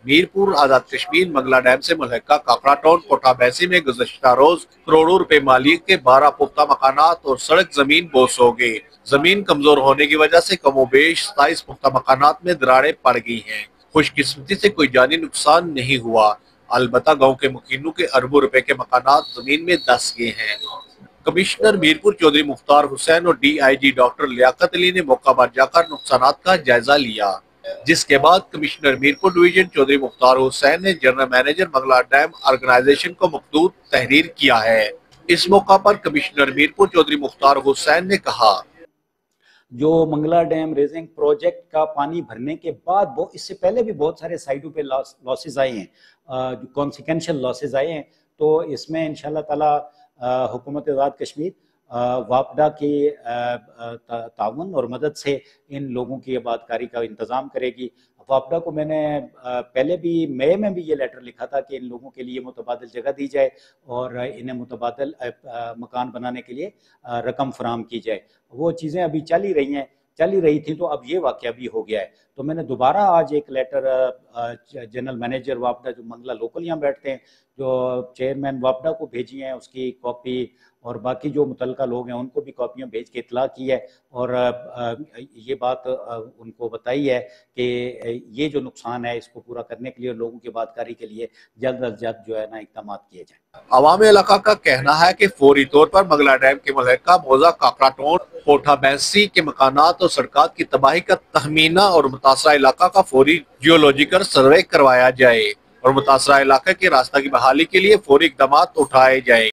मीरपुर आजाद Kashmir Mangla dam से मुल्हका काकड़ा town कोठा बैसी में गुज़श्ता रोज करोड़ों रुपए मालियत के 12 पुख्ता मकानात और सड़क जमीन बोस हो गए। जमीन कमजोर होने की वजह से कमोबेश 27 पुख्ता मकानात में दरारें पड़ गई हैं। खुशकिस्मती से कोई जानी नुकसान नहीं हुआ, अलबत्ता गाँव के मुकीनों के अरबों रुपए के मकानात जमीन में धंस गए हैं। कमिश्नर मीरपुर चौधरी मुख्तार हुसैन और DIG डॉक्टर लियाकत अली ने मौका पर जाकर नुकसानात का जायजा लिया, जिसके बाद कमिश्नर मीरपुर डिवीजन चौधरी मुख्तार हुसैन ने general manager Mangla dam organisation को मखदूद तहरीर किया है। इस मौका पर कमिश्नर मीरपुर चौधरी मुख्तार हुसैन ने कहा, जो मंगला डैम रेजिंग प्रोजेक्ट का पानी भरने के बाद इससे पहले भी बहुत सारे साइटों पे लॉसेस आए हैं, कॉन्सिक्वेंशियल लॉसेस आए हैं। तो इसमें इंशाल्लाह ताला हुकूमत आज़ाद कश्मीर वापडा के ताउन और मदद से इन लोगों की आबादकारी का इंतज़ाम करेगी। वापडा को मैंने पहले भी मई में भी ये लेटर लिखा था कि इन लोगों के लिए मुतबादिल जगह दी जाए और इन्हें मुतबादिल मकान बनाने के लिए रकम फराम की जाए। वो चीज़ें अभी चल ही रही थी, तो अब ये वाक़या भी हो गया है। तो मैंने दोबारा आज एक लेटर जनरल मैनेजर वापडा जो मंगला लोकल यहाँ बैठते हैं, जो चेयरमैन वापडा को भेजी है, उसकी कॉपी और बाकी जो मुतल्लिका लोग हैं उनको भी कॉपियाँ भेज के इतला की है और ये बात उनको बताई है कि ये जो नुकसान है इसको पूरा करने के लिए, लोगों की आबादकारी के लिए जल्द अज जल्द जो है ना इक़दाम किए जाए। अवाम इलाका का कहना है कि फौरी तौर पर मंगला डैम के मुल्हका मौजा काकड़ा टाउन कोठा बैसी के मकानात और सड़कात की तबाही का तखमीना और मुतासरा इलाका का फौरी जियोलॉजिकल सर्वे करवाया जाए और मुतासरा इलाके के रास्ता की बहाली के लिए फौरी इक़दाम उठाए जाए।